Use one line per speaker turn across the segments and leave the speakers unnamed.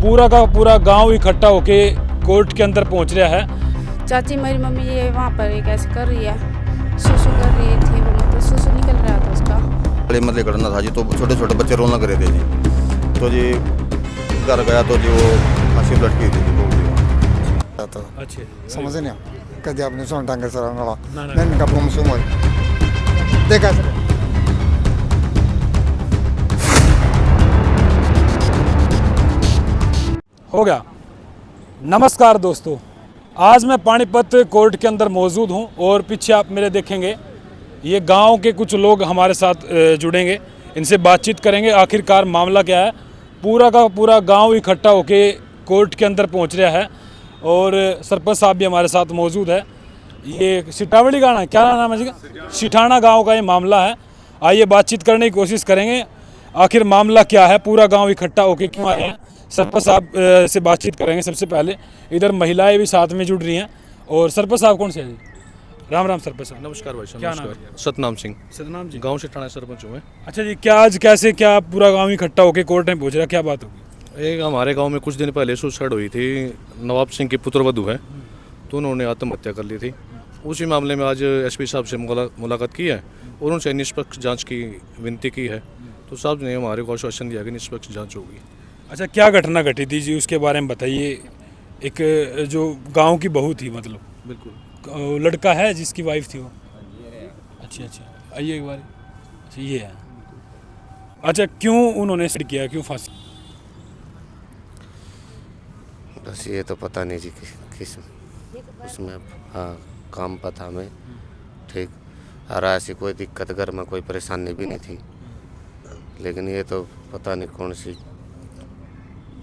पूरा का पूरा गांव इकट्ठा होके कोर्ट के अंदर पहुंच रहा है।
चाची मेरी मम्मी ये वहाँ पर एक ऐसे कर रही है, सुसु कर रही थी वो, मतलब सुसु निकल रहा था उसका।
बड़े मतलब करना था जी, तो छोटे छोटे बच्चे रोना करे थे जी, तो जी घर गया तो जी वो फांसी लटकी थी
तो
अच्छे
समझ नहीं कधी आपने सोन टांगे सर वाला
ना, ना।
नहीं का बम सुमो देखा सर
हो गया। नमस्कार दोस्तों, आज मैं पानीपत कोर्ट के अंदर मौजूद हूं और पीछे आप मेरे देखेंगे ये गांव के कुछ लोग हमारे साथ जुड़ेंगे, इनसे बातचीत करेंगे आखिरकार मामला क्या है। पूरा का पूरा गांव इकट्ठा होके कोर्ट के अंदर पहुंच रहा है और सरपंच साहब भी हमारे साथ मौजूद है। ये सिटावड़ी गाना क्या नाम है जी? सिठाना गाँव का ये मामला है। आइए बातचीत करने की कोशिश करेंगे, आखिर मामला क्या है, पूरा गाँव इकट्ठा होके क्यों आए हैं। सरपंच साहब से बातचीत करेंगे। सबसे पहले इधर महिलाएं भी साथ में जुड़ रही हैं। और सरपंच साहब कौन से हैं जी? राम राम सरपंच साहब।
नमस्कार भाई साहब।
क्या नाम
नमस्कार। सतनाम सिंह,
सतनाम जी।
गांव से ठाणे सरपंच हूँ मैं।
अच्छा जी, क्या आज कैसे क्या पूरा गांव इकट्ठा होके कोर्ट में पहुंच रहा, क्या बात होगी?
एक हमारे गांव में कुछ दिन पहले सुसाइड हुई थी। नवाब सिंह की पुत्रवधू है, तो उन्होंने आत्महत्या कर ली थी। उसी मामले में आज एसपी साहब से मुलाकात की है और उनसे निष्पक्ष जांच की विनती की है। तो साहब ने हमारे को आश्वासन दिया कि निष्पक्ष जांच होगी।
अच्छा, क्या घटना घटी थी जी, उसके बारे में बताइए। एक जो गांव की बहू थी, मतलब
बिल्कुल
लड़का है जिसकी वाइफ थी वो। अच्छा अच्छा, आइए एक बार। अच्छा ये है। अच्छा, क्यों उन्होंने सुसाइड किया, क्यों फांसी?
बस ये तो पता नहीं जी किस उसमें, हाँ काम पर था मैं, ठीक। और ऐसी कोई दिक्कत घर में कोई परेशानी भी नहीं थी, लेकिन ये तो पता नहीं कौन सी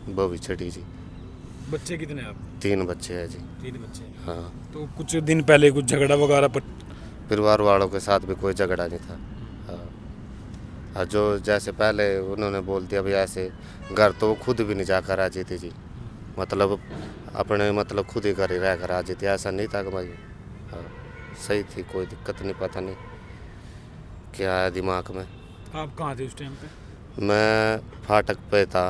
बवी चढ़ी जी।
बच्चे कितने आप?
3 बच्चे हैं जी।
3 बच्चे।
हाँ,
तो कुछ दिन पहले कुछ झगड़ा वगैरह पर?
परिवार वालों के साथ भी कोई झगड़ा नहीं था। हाँ, और जो जैसे पहले उन्होंने बोल दिया भाई ऐसे घर, तो वो खुद भी नहीं जाकर आ जाती जी, मतलब अपने मतलब खुद ही घर ही रह कर आ जाती, ऐसा नहीं था कि भाई। हाँ, सही थी, कोई दिक्कत नहीं, पता नहीं क्या है दिमाग में।
आप कहाँ थे उस टाइम पे?
मैं फाटक पे था,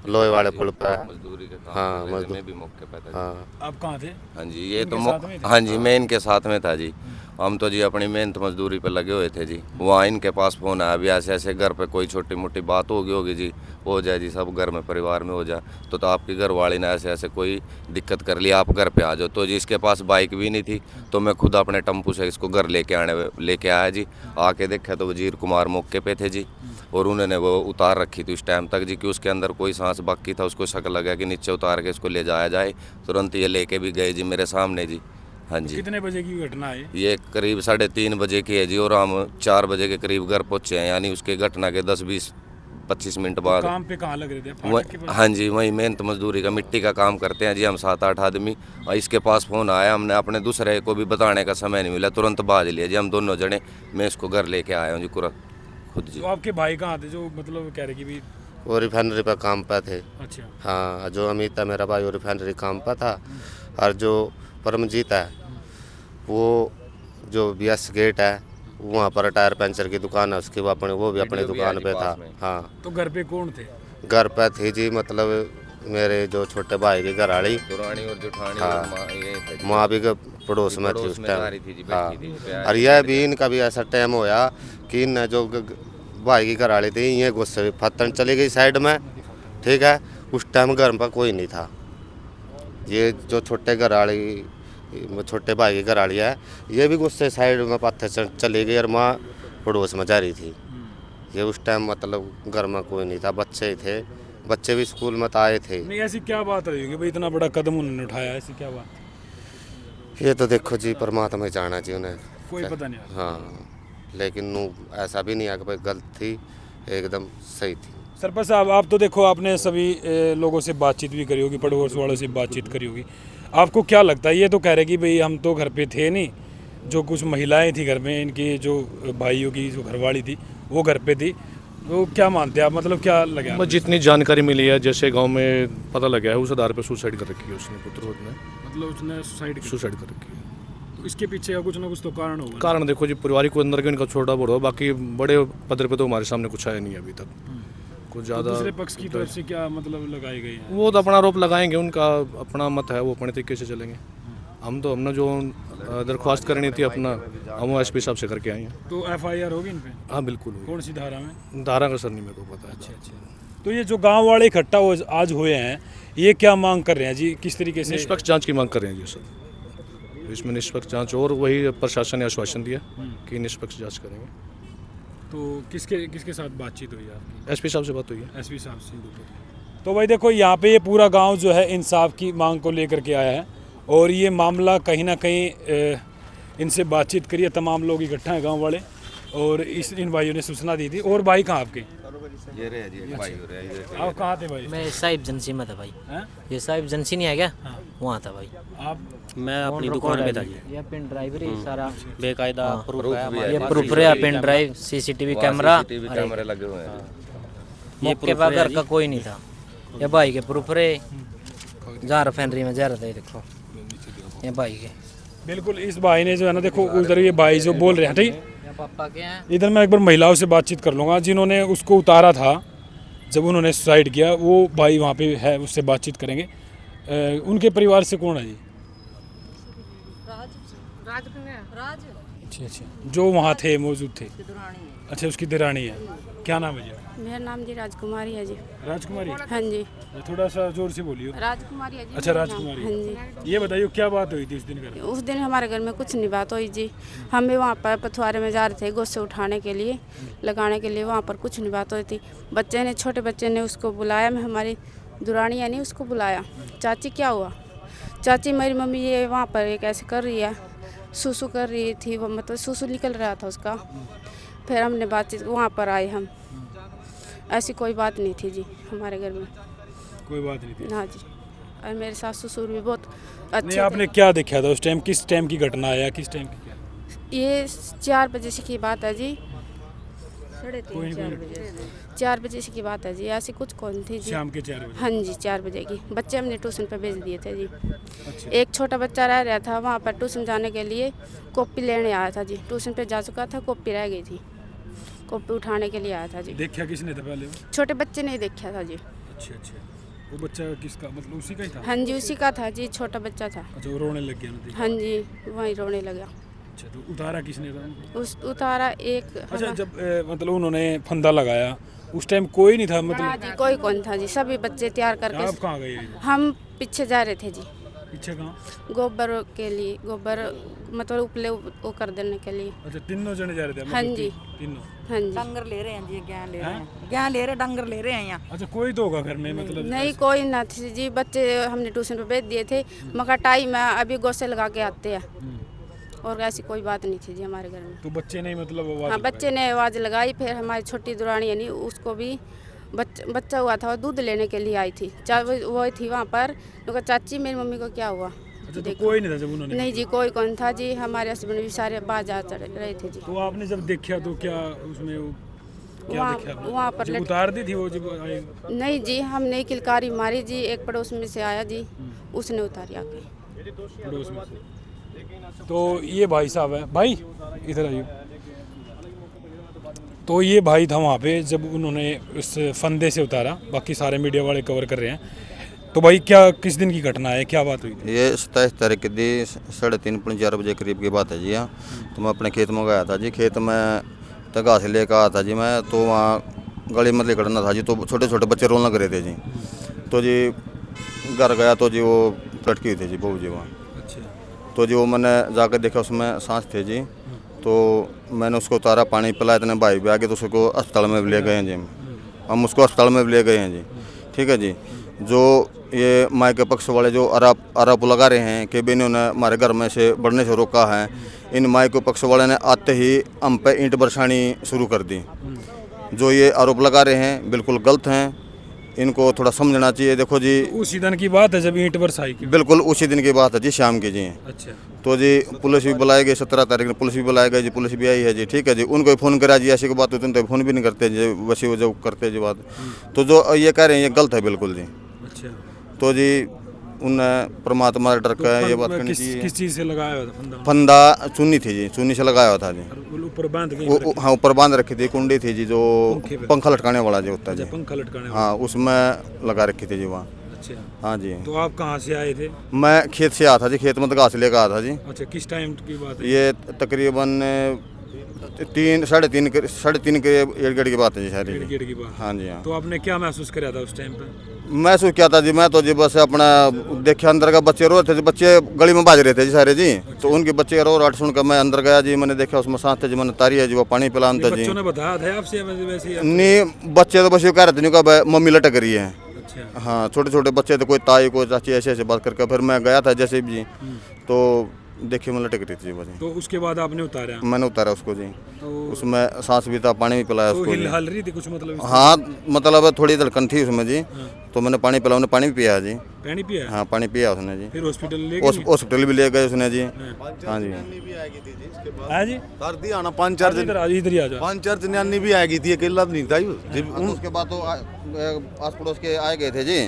लोहे वाले पुल पर।
मजदूरी के काम
हाँ,
कर रहे थे,
मजदूर।
मैं भी मौके पे था।
हाँ,
आप कहाँ थे?
हाँ जी, ये तो
इनके साथ में थे?
हाँ जी, मैं इनके साथ में था जी। हम तो जी अपनी मेहनत मजदूरी पे लगे हुए थे जी। वहाँ इनके पास फ़ोन आया, अभी ऐसे ऐसे घर पे कोई छोटी मोटी बात होगी जी, हो जाए जी, सब घर में परिवार में हो जाए। तो आपकी घर वाली ने ऐसे ऐसे कोई दिक्कत कर ली, आप घर पे आ जाओ। तो जी इसके पास बाइक भी नहीं थी, तो मैं खुद अपने टेम्पू से इसको घर लेके आया जी। आके देखा तो वजीर कुमार मौके पे थे जी, और उन्होंने वो उतार रखी थी उस टाइम तक जी कि उसके अंदर कोई सांस बाकी था। उसको शक लगा कि नीचे उतार के इसको ले जाया जाए, तुरंत ये लेके भी गए जी मेरे सामने जी। हाँ जी,
कितने बजे की घटना है?
ये करीब 3:30 बजे की है जी, और हम 4 बजे के करीब घर पहुँचे हैं, यानी उसके घटना के 10-20-25 मिनट बाद।
काम पे कहाँ लग रहे थे? फाटक के पास?
हाँ जी, वहीं मेहनत मजदूरी का मिट्टी का काम करते हैं जी हम 7-8 आदमी। और इसके पास फ़ोन आया, हमने अपने दूसरे को भी बताने का समय नहीं मिला, तुरंत बाज लिया जी हम दोनों जने। मैं इसको घर लेके आया हूँ जी खुद जी।
तो आपके भाई कहाँ थे जो मतलब कह रहे कि भी?
वो रिफाइनरी पर काम पर थे।
अच्छा।
हाँ, जो अमित है मेरा भाई, वो रिफाइनरी काम पर था। और जो परमजीत है, वो जो BS गेट है, वहाँ पर टायर पंचर की दुकान है उसकी, वो भी अपनी दुकान पे था। हाँ,
तो घर पे कौन थे?
घर पे थी जी, मतलब मेरे जो छोटे भाई की घरवाली,
दुरानी और जेठानी
हाँ,
और माँ ये थे जी।
माँ भी पड़ोस में थी
पड़ोस
उस
में जा रही
टाइम।
थी जी,
हाँ,
बैठी थी।
और यह भी इनका भी ऐसा टाइम होया कि इन जो भाई की घरवाली थी, ये गुस्से फतन चली गई साइड में, ठीक है। उस टाइम घर पर कोई नहीं था। ये जो छोटे भाई की घरवाली है, ये भी गुस्से साइड में पत्थर चली गई और माँ पड़ोस में जा रही थी। ये उस टाइम मतलब घर में कोई नहीं था, बच्चे ही थे, बच्चे भी स्कूल में आए थे।
नहीं, ऐसी क्या बात रही होगी भाई, इतना बड़ा कदम उन्होंने उठाया, ऐसी क्या बात?
ये तो देखो जी, परमात्मा ही जाना जी उन्हें,
कोई पता नहीं आता।
हाँ, लेकिन ऐसा भी नहीं है कि भाई गलत थी, एकदम सही थी।
सरपंच साहब, आप तो देखो आपने सभी लोगों से बातचीत भी करी होगी, पड़ोस वालों से बातचीत करी होगी, आपको क्या लगता है? ये तो कह रहे कि भाई हम तो घर पे थे नहीं, जो कुछ महिलाएं थी घर में, इनकी जो भाइयों की जो घरवाली थी वो घर पे थी, तो क्या मानते हैं आप, मतलब क्या लगा?
मैं जितनी जानकारी मिली है, जैसे गांव में पता लगा है, उस आधार पर सुसाइड कर रखी है उसने, पुत्रवधू ने
मतलब उसने
सुसाइड कर रखी है।
तो इसके पीछे का कुछ ना कुछ तो कारण होगा।
कारण देखो जी, परिवार को अंदर के इनका छोटा बड़ा, बाकी बड़े पदर पे तो हमारे सामने कुछ आया नहीं है अभी तक। कुछ ज़्यादा
दूसरे पक्ष की तरफ से क्या मतलब लगाए गए हैं?
वो तो अपना आरोप लगाएंगे, उनका अपना मत है, वो अपने तरीके से चलेंगे। हमने जो दरख्वास्त करनी थी अपना, हम वो एसपी साहब से करके आए हैं।
तो एफआईआर होगी इन पे?
हाँ बिल्कुल हुई।
कौन सी धारा में?
धारा का सर नहीं मेरे को पता है।
अच्छा। तो ये जो गांव वाले इकट्ठा आज हुए हैं, ये क्या मांग कर रहे हैं जी, किस तरीके से?
निष्पक्ष जांच की मांग कर रहे हैं जी सर, इसमें निष्पक्ष जांच, और वही प्रशासन ने आश्वासन दिया कि निष्पक्ष जांच करेंगे।
तो किसके साथ बातचीत हुई आपकी?
एसपी साहब से बात हुई है।
एसपी साहब से। तो भाई देखो, यहाँ पे ये पूरा गांव जो है इंसाफ की मांग को लेकर के आया है, और ये मामला कहीं ना कहीं इनसे बातचीत करिए, तमाम लोग इकट्ठा हैं गांव वाले, और इन भाइयों ने सूचना दी थी। और भाई कहाँ आपके?
ये रहे जी भाई हो रहे हैं।
आप कहाँ थे भाई?
मैं साहिब एजेंसी में था भाई।
हैं?
ये साहिब एजेंसी नहीं है क्या?
हाँ।
वहाँ था भाई।
आप?
मैं अपनी दुकान पे था जी।
ये पेन ड्राइव सारा
बेकायदा प्रूफ है हमारे
ये
पास।
प्रूफ है, पेन ड्राइव, सीसीटीवी कैमरा,
कैमरे लगे हुए हैं।
मौके पर घर का कोई नहीं था। ये भाई के प्रूफ रहे, जहाँ रिफाइनरी में जा रहा था, ये देखो ये भाई के।
बिल्कुल, इस भाई ने जो है ना, देखो उधर ये भाई जो बोल रहे हैं, ठीक,
पापा के हैं।
इधर मैं एक बार महिलाओं से बातचीत कर लूँगा जिन्होंने उसको उतारा था जब उन्होंने सुसाइड किया। वो भाई वहाँ पे है, उससे बातचीत करेंगे। उनके परिवार से कौन है जी? अच्छा, जो वहाँ थे, मौजूद थे। अच्छा, उसकी दिरानी है। क्या नाम है जी?
मेरा नाम जी राजकुमारी है जी।
राजकुमारी?
हाँ जी,
थोड़ा सा जोर से बोलियो।
राजकुमारी है जी।
अच्छा,
मेरा नाम।
राजकुमारी।
हाँ जी।
ये बताइए क्या बात हुई थी उस दिन घर में?
उस दिन हमारे घर में कुछ नहीं बात हुई जी। हम भी वहाँ पर पथवारे में जा रहे थे गोश्त उठाने के लिए, लगाने के लिए। वहाँ पर कुछ नहीं बात हुई थी। बच्चे ने, छोटे बच्चे ने उसको बुलाया, मैं हमारी दुरानी यानी उसको बुलाया, चाची क्या हुआ? चाची मेरी मम्मी ये वहाँ पर एक ऐसे कर रही है, सुसु कर रही थी वो, मतलब सुसु निकल रहा था उसका। फिर हमने बातचीत, वहाँ पर आए हम, ऐसी कोई बात नहीं थी जी हमारे घर में।
कोई बात नहीं थी?
हाँ जी। और मेरे सास ससुर भी बहुत
नहीं,
अच्छे
आपने क्या देखा था उस टाइम? किस टाइम की घटना है या किस टाइम की क्या?
ये 4 बजे से की बात है जी। 4 बजे से की बात है जी। ऐसी कुछ कौन थी जी?
शाम के 4 बजे?
हाँ जी, 4 बजे की। बच्चे हमने ट्यूशन पे भेज दिए थे जी।
अच्छा।
एक छोटा बच्चा रह रहा था वहाँ पर ट्यूशन जाने के लिए, कॉपी लेने आया था जी। ट्यूशन पे जा चुका था, कॉपी रह गई थी, कॉपी उठाने के लिए आया था जी।
देखा किसने था पहले?
छोटे बच्चे ने देखा था जी।
अच्छा। वो बच्चा किसका, मतलब उसी का ही था?
हाँ जी, उसी का था जी, छोटा बच्चा था।
अच्छा, वो रोने लग गया ना?
हाँ जी, वहीं रोने लगा।
अच्छा, तो उतारा किसने था उनको?
उतारा एक
अच्छा, जब मतलब उन्होंने फंदा लगाया उस टाइम कोई नहीं था
हाँ
मतलब?
जी, कोई कौन था जी, सभी बच्चे तैयार
आप
करके।
कहाँ गए?
हम पीछे जा रहे थे जी,
पीछे कहाँ?
गोबर के लिए, गोबर मतलब उपले वो कर देने के लिए।
अच्छा, तीनों जने जा रहे थे?
हाँ
मतलब
जी।
तीनों?
हाँ जी।
डंगर ले रहे हैं जी, ज्ञान ले रहे हैं, ज्ञान ले रहे, डंगर ले रहे हैं यहाँ।
अच्छा, कोई तो होगा घर में मतलब?
नहीं, कोई ना थी जी। बच्चे हमने ट्यूशन पे भेज दिए थे, मगर टाइम है अभी, गोसे लगा के आते हैं। और ऐसी कोई बात नहीं थी जी हमारे घर में।
तो बच्चे नहीं मतलब आवाज
हाँ,
लगाई?
बच्चे ने आवाज़ लगाई। फिर हमारी छोटी दुरानी यानी उसको भी बच्चा हुआ था, वो दूध लेने के लिए आई थी। वो थी वहाँ पर, तो कहा चाची मेरी मम्मी को क्या हुआ?
अच्छा, तो कोई नहीं था जब उन्होंने?
नहीं जी, कोई कौन था जी। हमारे हस्बैंड भी सारे बाहर जा रहे थे जी।
तो आपने जब देखा तो क्या उसमें वो क्या देखा?
वहाँ पर
जब उतार दी थी वो जब आए?
नहीं जी, हमने किलकारी मारी जी। एक पड़ोस में से आया जी, उसने उतारी आके
पड़ोस में से। तो ये भाई साहब है, भाई इधर आइए। तो ये भाई था वहाँ पे जब उन्होंने उस फंदे से उतारा, बाकी सारे मीडिया वाले कवर कर रहे हैं। तो भाई क्या, किस दिन की घटना है, क्या बात हुई थी?
ये 27 तारीख के दिन 3:30 4 बजे करीब की बात है जी। हाँ, तो मैं अपने खेत में गया था जी। खेत में तो घास लेकर आया था जी मैं, तो वहाँ गली में खड़ना था जी। तो छोटे छोटे बच्चे रोने लग रहे थे जी। तो जी घर गया तो जी वो लटकी हुई थी जी बहू जी वहाँ।
अच्छा।
तो जी वो मैंने जाकर देखा, उसमें सांस थे जी। तो मैंने उसको उतारा, पानी पिलाया, इतने भाई भी आ गए तो उसको अस्पताल में भी ले गए हैं जी। हम उसको अस्पताल में भी ले गए हैं जी। ठीक है जी। जो ये माई के पक्ष वाले जो आरोप लगा रहे हैं कि इन्होंने हमारे घर में से बढ़ने से रोका है, इन माई के पक्ष वाले ने आते ही हम पे ईंट बरसानी शुरू कर दी। जो ये आरोप लगा रहे हैं बिल्कुल गलत हैं, इनको थोड़ा समझना चाहिए। देखो जी,
उसी दिन की बात है जब ईंट बरसाई की?
बिल्कुल उसी दिन की बात है जी, शाम की जी।
अच्छा।
तो जी पुलिस भी बुलाई गई, 17 तारीख में पुलिस भी बुलाई गई जी। पुलिस भी आई है जी। ठीक है जी। उनको फ़ोन करा जी, ऐसी कोई बात होती है तो फ़ोन भी नहीं करते जी, वैसे वो जो करते जी बात। तो जो ये कह रहे हैं ये गलत है बिल्कुल जी।
अच्छा।
तो जी उन परमात्मा डर का ये बात करनी
किस
चाहिए।
चीज़ से लगाया हुआ था फंदा?
फंदा चुन्नी थी जी, चुन्नी से लगाया हुआ था जी।
और ऊपर बांध के
हाँ ऊपर बांध रखी थी, कुंडी थी जी जो
पंखे पे।
पंखा लटकाने वाला जो होता है जी,
पंखा लटकाने वाला।
हाँ उसमें लगा रखी थी जी वहाँ।
अच्छा,
हाँ जी।
तो आप कहाँ से आए थे?
मैं खेत से आया था जी, खेत में घास लेकर आया था जी।
अच्छा, किस टाइम की बात है?
ये तकरीबन 3:30 के 1 घड़ी की बात है जी सारी।
गेट की बात।
हाँ जी हाँ।
तो आपने क्या महसूस करा था उस टाइम पे?
महसूस किया था जी, मैं तो जी बस अपना देखे अंदर का बच्चे रो रहे थे, बच्चे गली में बाज रहे थे जी सारे जी। तो उनके बच्चे रो रहा सुनकर मैं अंदर गया जी, मैंने देखा उसमें सांस थे जी, मैंने तारी है जी, वो पानी पिलाना था जी।
बच्चों ने बताया था आपसे या वैसे ही?
नहीं बच्चे तो बस ये कह रहे थे नहीं का मम्मी लटक रही है।
अच्छा,
हाँ छोटे छोटे बच्चे थे, कोई ताई कोई चाची ऐसे ऐसे बात करके फिर मैं गया था जैसे भी जी, तो देखिए मैं लटक रही थी बस।
तो उसके बाद आपने उतारा?
मैंने उतारा उसको जी,
तो
उसमें सांस भी था, पानी भी पिलाया
तो
उसको जी।
हल रही थी कुछ मतलब?
हाँ मतलब थोड़ी धड़कन थी उसमें जी, तो मैंने पानी पिलाया, उन्हें पानी भी पिया जी।
पानी पिया?
हाँ पानी पिया उसने जी।
फिर हॉस्पिटल ले गए?
हॉस्पिटल भी ले गए उसने जी। हाँ जी
हाँ जी,
सर्दी आना 5-4 दिन,
इधर आ जाओ।
5-4 दिन अन्नी भी आएगी थी, अकेला नहीं था
उसके बाद तो आस पड़ोस के आए गए थे जी।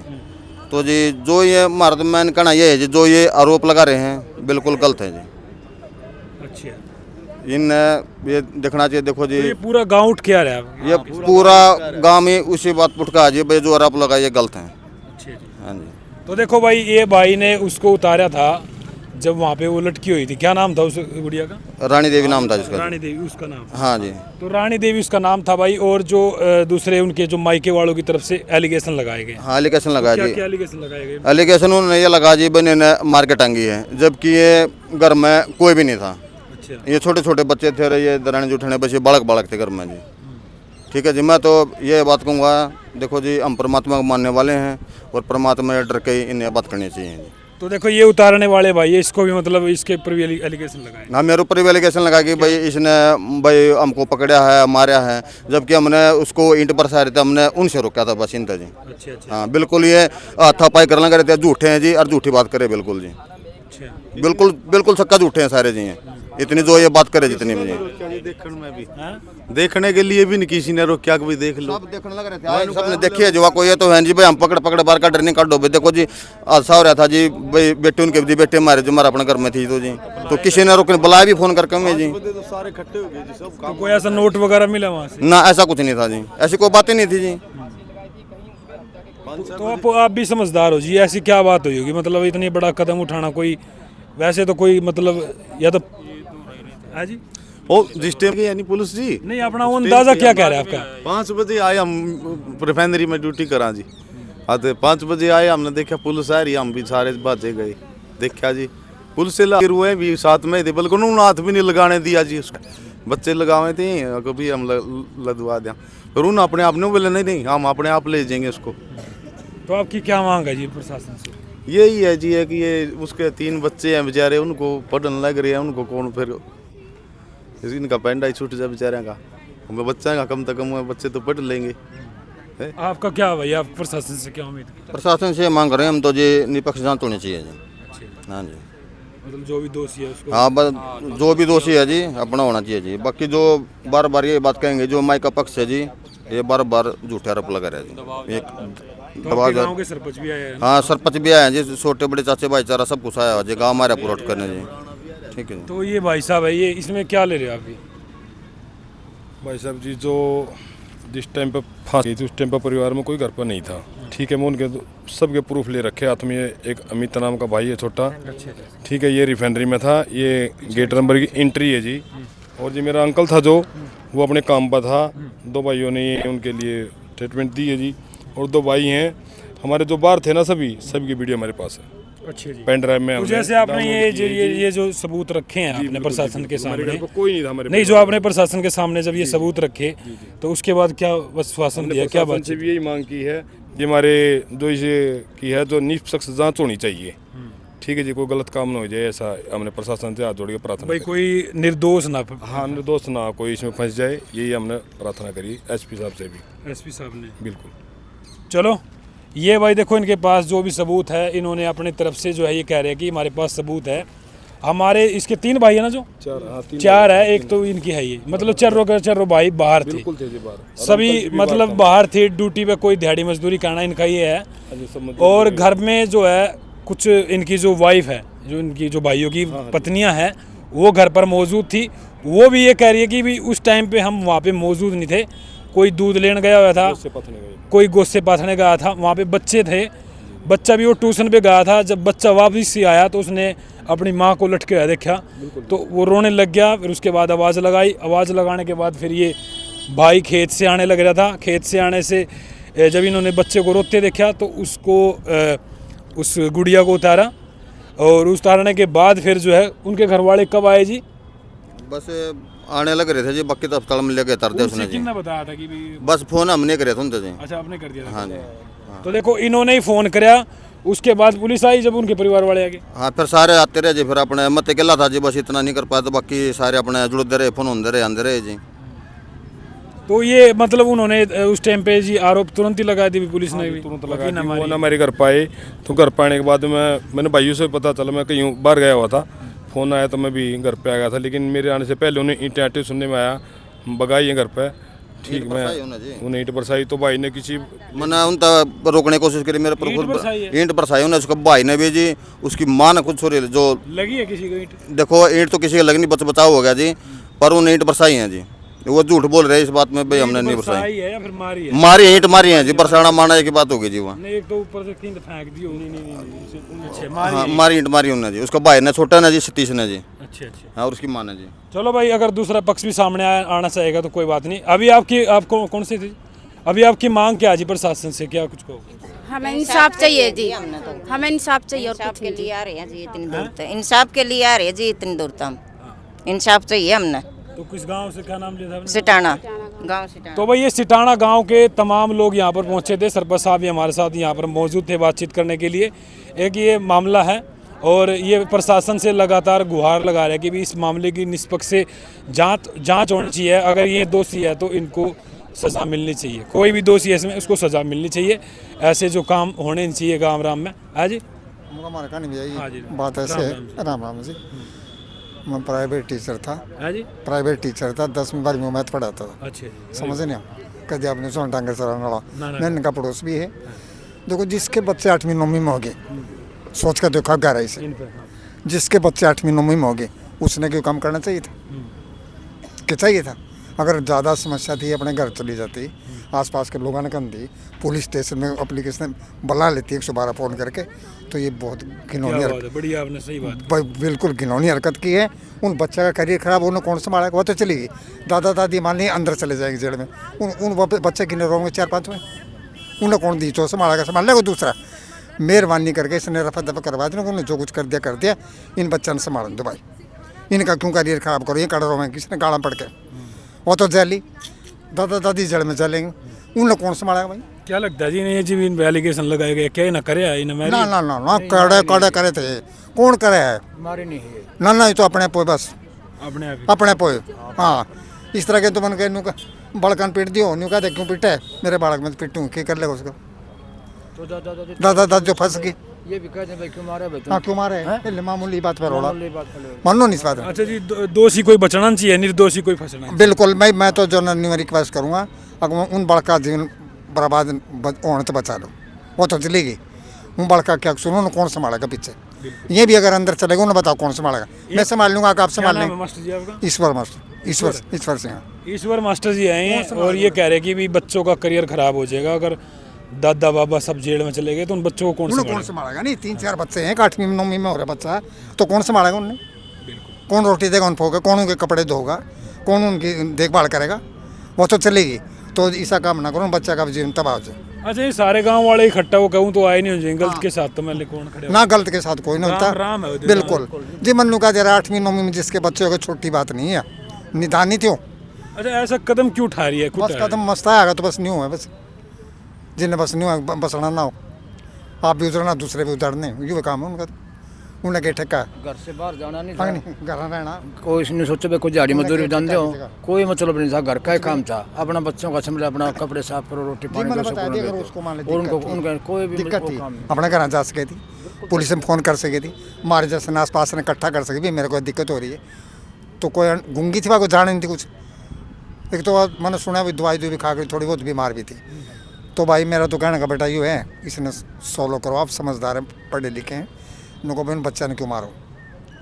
तो जी जो ये भारत में कहना ये है जी, जो ये आरोप लगा रहे हैं बिल्कुल गलत है जी।
अच्छा,
इन ये देखना चाहिए, देखो जी
तो ये पूरा गांव उठ के आ रहा है?
ये पूरा गांव में उसी बात पुटका जी, भाई जो आरोप लगा ये गलत है।
अच्छा जी।
हाँ जी।
तो देखो भाई, ये भाई ने उसको उतारा था जब वहाँ पे वो लटकी हुई थी। क्या नाम था उस गुड़िया का?
रानी देवी नाम था जिसका।
रानी देवी उसका नाम?
हाँ जी।
तो रानी देवी उसका नाम था भाई। और जो दूसरे उनके जो मायके वालों की तरफ से एलिगेशन लगाए गए?
हाँ एलिगेशन लगाया
क्या
जी।
क्या एलिगेशन लगाए गए?
एलिगेशन उन्होंने ये लगा जी, बने ने मार के टांगी है, जबकि ये घर में कोई भी नहीं था।
अच्छा,
ये छोटे छोटे बच्चे थे और ये दरानी जुठाने बच्चे बालक बालक थे घर में जी। ठीक है जी, मैं तो ये बात कहूँगा, देखो जी हम परमात्मा को मानने वाले हैं और परमात्मा डर के ही इन्हें बात करनी चाहिए जी।
तो देखो ये उतारने वाले भाई, इसको भी मतलब इसके ऊपर भी एलिगेशन लगाए?
हाँ मेरे ऊपर भी एलिगेशन लगा कि भाई इसने भाई हमको पकड़ा है, मारा है, जबकि हमने उसको ईंट बरसा रहे थे, हमने उनसे रोका था बस इन था जी।
अच्छा अच्छा
हाँ बिल्कुल ये हाथापाई करना कर रहे थे, झूठे हैं जी और झूठी बात करे बिल्कुल जी।
अच्छा,
बिल्कुल बिल्कुल सक्का झूठे हैं सारे जी, इतनी जो ये बात करे जितनी भी जी।
देखने में भी देखने के लिए भी नहीं किसी ने रोका कि भाई देख लो।
सब देखने लग रहे थे, सबने देखिए जो कोई ये तो है जी भाई, हम पकड़ पकड़ बार का डर नहीं काटो भाई। देखो जी हादसा हो रहा था जी, भाई बेटे उनके जी बेटे मारे जो हमारा अपने घर में थी तो जी, तो किसी ने रोकने बुलाया भी फोन करके हमें जी।
तो सारे इकट्ठे हो गए जी, सब
तो कोई ऐसा नोट वगैरह मिला वहाँ से?
ना ऐसा कुछ नहीं था जी, ऐसी कोई बात ही नहीं थी जी।
तो आप भी समझदार हो जी, ऐसी क्या बात हुई होगी मतलब इतनी बड़ा कदम उठाना? कोई वैसे तो कोई मतलब या तो हाँ जी
ओ जिस टाइम यानी पुलिस जी
नहीं, अपना वो अंदाजा क्या कह रहा है आपका?
5 बजे आए हम रिफाइनरी में ड्यूटी करा जी। आते 5 बजे आए, हमने देखा पुलिस आ रही, हम भी सारे भाजे गए। देखा जी पुलिस से लगे हुए भी साथ में थे, बल्कि उन्होंने हाथ भी नहीं लगाने दिया जी उसको। बच्चे लगाए थे कभी हम लदवा दें, फिर उन्होंने अपने आप ने बोले नहीं हम अपने आप ले जाएंगे उसको।
तो आपकी क्या मांग है जी प्रशासन से?
यही है जी, है कि ये उसके 3 बच्चे हैं बेचारे, उनको पढ़ने लग रहे हैं, उनको कौन फिर इनका पेंडा ही छूट जाए बेचारे का, हमें बच्चा का कम से कम बच्चे तो पढ़ लेंगे।
आपका क्या भाई, आप प्रशासन से क्या उम्मीद करते
प्रशासन से मांग कर रहे हैं हम तो जी, निष्पक्ष जांच होनी चाहिए जी। हाँ जी,
मतलब जो भी दोषी है उसको?
हाँ बस जो भी दोषी है जी अपना होना चाहिए जी। बाकी जो बार बार ये बात कहेंगे जो माई का पक्ष है जी, ये बार बार झूठे आरोप लगा रहे हैं जी। एक
तो आपके गांव के सरपंच भी आए हैं?
हाँ सरपंच भी आए हैं जी, छोटे बड़े चाचे भाईचारा सब कुछ आया जी, गाँव हमारा पूरा करने जी। ठीक है जी।
तो ये भाई साहब है, ये इसमें क्या ले रहे हो आप?
भाई साहब जी जो जिस टाइम पर फांसी थी उस टाइम पर परिवार में कोई घर पर नहीं था। ठीक है, मैं उनके सबके प्रूफ ले रखे हाथ में। एक अमित नाम का भाई है छोटा, ठीक है, ये रिफाइनरी में था, ये गेट नंबर की एंट्री है जी। और जी मेरा अंकल था जो, वो अपने काम पर था। 2 भाइयों ने ये उनके लिए ट्रीटमेंट दी है जी। और 2 भाई हैं हमारे जो बाहर थे ना, सभी की वीडियो हमारे पास है।
अच्छा जी,
पेन ड्राइव में।
तो जैसे आपने ये जो सबूत रखे हैं आपने प्रशासन के सामने,
कोई नहीं था हमारे
नहीं जो आपने प्रशासन के सामने जब ये सबूत रखे तो उसके बाद क्या आश्वासन दिया, क्या बात?
से भी यही मांग की है कि हमारे जो इसे की है जो निष्पक्ष जांच होनी चाहिए। ठीक है जी, कोई गलत काम ना हो जाए, ऐसा हमने प्रशासन से हाथ जोड़ के प्रार्थना
भाई कोई निर्दोष ना,
हाँ निर्दोष ना कोई इसमें फंस जाए, यही हमने प्रार्थना करी एसपी साहब से भी।
एसपी साहब ने
बिल्कुल।
चलो ये भाई देखो इनके पास जो भी सबूत है, इन्होंने अपने तरफ से जो है ये कह रहे हैं कि हमारे पास सबूत है। हमारे इसके 3 भाई है ना, जो 4 है, एक तो इनकी है ये, मतलब चारों भाई बाहर थे सभी, मतलब बाहर थे ड्यूटी पे, कोई दिहाड़ी मजदूरी करना इनका ये है। और घर में जो है कुछ इनकी जो वाइफ है, जो इनकी जो भाइयों की पत्नियां हैं, वो घर पर मौजूद थी। वो भी ये कह रही है कि भी उस टाइम पे हम वहाँ पे मौजूद नहीं थे, कोई दूध लेने गया हुआ था, कोई गोश्त पाथने गया था, वहाँ पे बच्चे थे, बच्चा भी वो ट्यूशन पे गया था। जब बच्चा वापस से आया तो उसने अपनी माँ को लटके हुआ देखा तो वो रोने लग गया। फिर उसके बाद आवाज़ लगाई, आवाज़ लगाने के बाद फिर ये भाई खेत से आने लग रहा था। खेत से आने से जब इन्होंने बच्चे को रोते देखा तो उसको उस गुड़िया को उतारा, और उतारने के बाद फिर जो है उनके घर वाले कब आए जी?
बस आने लग रहे थे जी, बाकी तो अस्पताल में लेके उतर दिया उसने जी।
किसने बताया था कि भी?
बस फोन हमने करे थे उनसे जी।
अच्छा, आपने कर दिया था?
हाँ जी।
तो देखो इन्होंने ही फ़ोन कराया, उसके बाद पुलिस आई जब उनके परिवार वाले आ गए।
हाँ, फिर सारे आते रहे जी। फिर अपने मत अकेला था जी, बस इतना नहीं कर पाया, तो बाकी सारे अपने जुड़ते रहे, फोन होते रहे, आते रहे जी।
तो ये मतलब उन्होंने उस टाइम पे जी आरोप तुरंत ही लगा दी पुलिस ने भी?
तुरंत लगा दी। वो ना मेरे घर पाए, तो घर पाने के बाद मैंने भाइयों से पता चला, मैं कहीं बाहर गया हुआ था, फ़ोन आया तो मैं भी घर पे आ गया था। लेकिन मेरे आने से पहले उन्हें ईंटें आटे सुनने में आया, बगाई है घर पे। ठीक, मैं उन्हें ईंट बरसाई तो भाई ने किसी
मैंने उन तक रोकने की कोशिश करी, मेरे पर ईंट बरसाई उन्हें, उसको भाई ने भी जी, उसकी माँ ने खुद छोड़ी जो
लगी है किसी को ईंट।
देखो ईंट तो किसी का लगनी बचाव हो गया जी, पर उन्हें ईंट बरसाई है जी। वो झूठ बोल रहे हैं इस बात में, भाई हमने नहीं बरसाई
है या फिर मारी है?
मारी ईंट मारी है जी, बरसाना मारना की बात होगी जी। वहाँ
नहीं, एक तो ऊपर से कींद फेंक दी होगी। नहीं,
हाँ, मारी ईंट मारी उन्हें जी, उसका भाई ने, छोटा ने जी, सतीश ने जी।
अच्छा अच्छा।
हाँ, और उसकी माँ ने जी।
चलो भाई, अगर दूसरा पक्ष भी सामने आना चाहेगा तो कोई बात नहीं। अभी आपको कौन सी थी? अभी आपकी मांग क्या है जी प्रशासन से, क्या कुछ कहो?
हमें इंसाफ चाहिए जी, हमें इंसाफ चाहिए। और
इंसाफ के लिए आ रहे हैं जी इतनी दूर तक, इंसाफ के लिए आ रहे हैं जी इतनी दूर तक, इंसाफ चाहिए हमने।
तो किस गांव से, क्या नाम लिया था आपने?
सिटाना गांव सिटाना।
तो भाई ये सिटाना गांव के तमाम लोग यहाँ पर पहुँचे थे। सरपंच साहब भी हमारे साथ यहाँ पर मौजूद थे बातचीत करने के लिए। एक ये मामला है और ये प्रशासन से लगातार गुहार लगा रहे हैं कि भी इस मामले की निष्पक्ष से जांच होनी चाहिए। अगर ये दोषी है तो इनको सज़ा मिलनी चाहिए, कोई भी दोषी है इसमें उसको सज़ा मिलनी चाहिए। ऐसे जो काम होने नहीं चाहिए गाँव राम में। हाँ जी,
हमारा कहानी भैया
हाँ जी,
बात ऐसे है। राम राम जी। मैं प्राइवेट टीचर था।
हाँ जी,
प्राइवेट टीचर था, 10वीं 12वीं मैथ पढ़ाता था।
अच्छा,
समझ नहीं कभी आपने सोन टांगर सराउंड वाला,
ना।
मैं इनका पड़ोस भी है। देखो, जिसके बच्चे 8वीं 9वीं में हो गए, सोच कर देखो गहराई से, जिसके बच्चे 8वीं 9वीं में हो गए उसने क्यों काम करना चाहिए था? क्या चाहिए था? अगर ज़्यादा समस्या थी अपने घर चली जाती, आसपास के लोगों ने कम दी, पुलिस स्टेशन में एप्लीकेशन बुला लेती 112 फ़ोन करके, तो ये बहुत घिनौनी हरकत,
बढ़िया आपने सही बात,
बिल्कुल घिनौनी हरकत की है। उन बच्चे का करियर खराब, उन्हें कौन संभालेगा? वो तो चली गई, दादा दादी मान ली अंदर चले जाएंगे जेल में, उन बच्चे कितने रोंगे? 4-5 में, उन्हें कौन दी? जो संभालेगा संभाल लेगा दूसरा। मेहरबानी करके इसने रफा दफा करवा देना, उन्होंने जो कुछ कर दिया, इन बच्चों ने संभाल दो भाई, इनका क्यों करियर खराब करो? ये कड़रों में किसने गाड़ा पड़ के, वो तो जैली दादा दादी जड़ में जलेंगे, उन्हें कौन संभालेगा भाई?
क्या लगता है जी? नहीं जी, इन एलिगेशन लगाए गए, क्या ना करे
ना कड़े करे थे, कौन करे है? ना ये तो अपने पोए, बस अपने पोए। हाँ, इस तरह के तो मन के बड़कन पीट दियो, न्यू कहते क्यों पीटे है? मेरे बालक में पीटूँ, क्या कर लेगा उसको? दादा दादी जो फंस गई,
ये भी कहते हैं भाई क्यों मारे भाई?
हाँ, क्यों मारे? मामूली बात पर रोड़ा, मानो नहीं इस बात।
अच्छा जी, दोषी कोई बचना चाहिए, निर्दोषी कोई फंसना?
बिल्कुल, मैं तो जो रिक्वेस्ट करूँगा, अगर उन बड़का जीवन बर्बाद होने तो बचा लो, वो तो चली गई। उन बड़का क्या सुनो ना, कौन संभालेगा पीछे? ये भी अगर अंदर चलेगा उन्हें बताओ कौन संभालेगा? मैं संभाल लूँगा, आप संभाल लेंगे? ईश्वर मास्टर, ईश्वर सिंह,
ईश्वर मास्टर जी आए हैं और ये कह रहे हैं कि भी बच्चों का करियर खराब हो जाएगा अगर दादा बाबा सब जेल में चले गए तो उन बच्चों को कौन
संभालेगा? नहीं, 3-4 बच्चे हैं, 8वीं 9वीं में हो रहा बच्चा, तो कौन संभालेगा उन्हें? कौन रोटी देगा उन फोगा? कौन उनके कपड़े धोगा? कौन उनकी देखभाल करेगा? वो तो चलेगी। तो ऐसा काम ना करो, बच्चा का जीवन तबाह हो जाए।
अच्छा, ये सारे गांव वाले इकट्ठा वो कहूँ तो आए नहीं हो जाएंगे, गलत के साथ तो मैं कौन खड़े
ना, गलत के साथ कोई नहीं होता। बिल्कुल जी, मनु का जरा 8वीं 9वीं में जिसके बच्चे हो गए, छोटी बात नहीं है, निदान नहीं थी।
अच्छा, ऐसा कदम क्यों उठा रही है?
बस कदम मस्त आएगा तो बस न्यू है, बस जिन्हें बस न्यू है, बसना ना हो, आप भी उतरना, दूसरे भी उतरने, ये काम है उनका। उन्हें क्या ठेका है?
घर से बाहर जाना नहीं,
घर रहना।
कोई नहीं सोचे भाई कोई झाड़ी मजदूरी जानते हो, कोई मतलब नहीं था, घर का ही काम था, अपना बच्चों का समझ, अपना कपड़े साफ करो, रोटी पानी दो, उनका कोई भी
दिक्कत थी, अपने घर जा सके थी, पुलिस में फ़ोन कर सके थी, हमारे जैसे आस पास ने इकट्ठा कर सके भी मेरे को दिक्कत हो रही है, तो कोई गूंगी थी, कोई जाने नहीं थी कुछ। एक तो मैंने सुना भी दवाई भी खा कर थोड़ी बहुत बीमार भी थी, तो भाई मेरा तो कहने का बेटा यूँ है, इसने सोलो करो, आप समझदार हैं, पढ़े लिखे हैं, उनको भाई बच्चा ने क्यों मारो,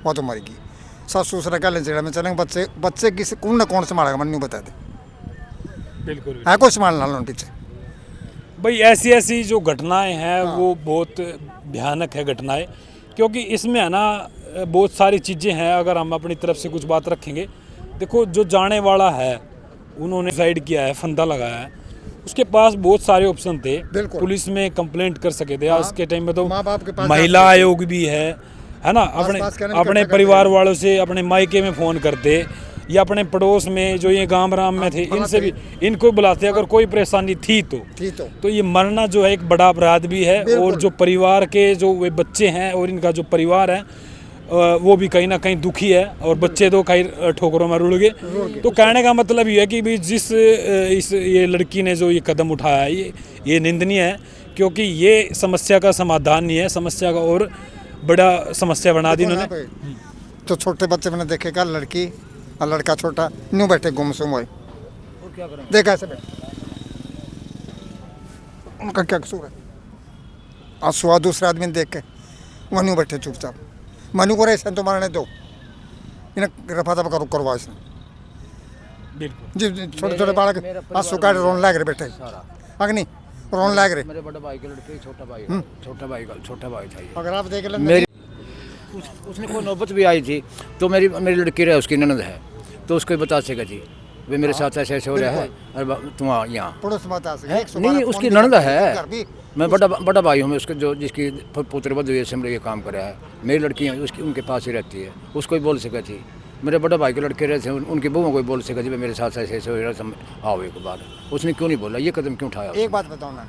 वो तो मरेगी। सास ससुर क्या लेने में चलेंगे, बच्चे बच्चे किसी कौन ना कौन संभालेगा, मन नहीं बता दे,
बिल्कुल
है कोई संभालना लो पीछे।
भाई ऐसी ऐसी जो घटनाएं हैं वो बहुत भयानक है घटनाएं, क्योंकि इसमें है ना बहुत सारी चीज़ें हैं। अगर हम अपनी तरफ से कुछ बात रखेंगे, देखो जो जाने वाला है उन्होंने सुसाइड किया है, फंदा लगाया है, उसके पास बहुत सारे ऑप्शन थे, पुलिस में कंप्लेंट कर सके थे। आज के टाइम में तो महिला आयोग भी है ना, अपने परिवार वालों से अपने मायके में फ़ोन करते या अपने पड़ोस में जो ये गांव राम में थे इनसे भी इनको बुलाते अगर कोई परेशानी थी तो ये मरना जो है एक बड़ा अपराध भी है। और जो परिवार के जो वे बच्चे हैं और इनका जो परिवार है वो भी कहीं ना कहीं दुखी है, और बच्चे तो कई ठोकरों में रुड़ गए। तो कहने का मतलब ये है कि भाई ये लड़की ने जो ये कदम उठाया है ये निंदनीय है, क्योंकि ये समस्या का समाधान नहीं है, समस्या का और बड़ा समस्या बना दी इन्होंने।
तो छोटे बच्चे मैंने देखेगा, लड़की और लड़का छोटा न्यू बैठे गुमसुम हुए, देखा ऐसे बैठे, उनका क्या कसूर है? आज सुबह दूसरे आदमी देख के वो न्यू बैठे चुपचाप, मनु को ऐसा तो मारने दो, इन्हें रफा दफा करवा इसने। जी छोटे छोटे बालक आज सुखा रोन लाग रहे बैठे, अग्नि रोन लाग रहे।
मेरे बड़ा भाई के लड़के छोटा भाई था ये।
अगर आप देख लें
मेरी उसने कोई नौबत भी आई थी तो मेरी लड़की रहे, उसकी ननद है, तो उसको बता सकेगा जी वे मेरे साथ ऐसे ऐसे हो रहा है, और तुम यहाँ
पड़ोस में बता सके
नहीं, उसकी ननद है, मैं बड़ा भाई हूँ मैं उसके, जो जिसकी पुत्र वधु ये ये काम कर रहा है, मेरी लड़की उसकी उनके पास ही रहती है, उसको ही बोल सके थी। मेरे बड़ा भाई के लड़के रहते हैं, उनकी बहू को बोल सके जी मेरे साथ ऐसे ऐसे हो रहा है, आओ एक बार। उसने क्यों नहीं बोला, ये कदम क्यों उठाया?
एक बात बताओ ना,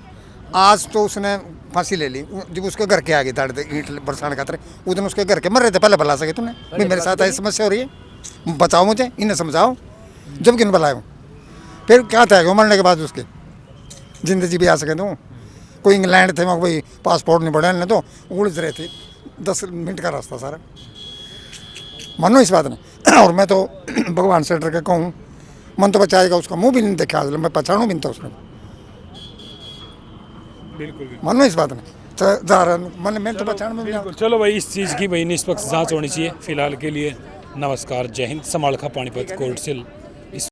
आज तो उसने फांसी ले ली, जब उसके घर के आगे दाड़ ईंट बरसाने खातर, उस दिन उसके घर के मर रहे थे, पहले बुला सके तूने भाई मेरे साथ ऐसी समस्या हो रही है, बताओ मुझे, इन्हें समझाओ, जब किन बुलाए फिर क्या था मरने के बाद उसके जिंदगी भी आ सके। तो कोई इंग्लैंड थे वहाँ कोई पासपोर्ट नहीं बढ़ा तो उलझ रहे थे, 10 मिनट का रास्ता सारा, मानो इस बात ने। और मैं तो भगवान से डर के कहूँ, मन तो बचाएगा, उसका मुँह भी नहीं देखा, मैं पहचानूँ भी नहीं था उसको,
बिल्कुल
मानो इस बात में जा रहा मन में तो पहचान में
बिल्कुल। चलो भाई इस चीज़ की भाई निष्पक्ष जांच होनी चाहिए। फिलहाल के लिए नमस्कार, जय हिंद। समालखा पानीपत कोर्ट सिल।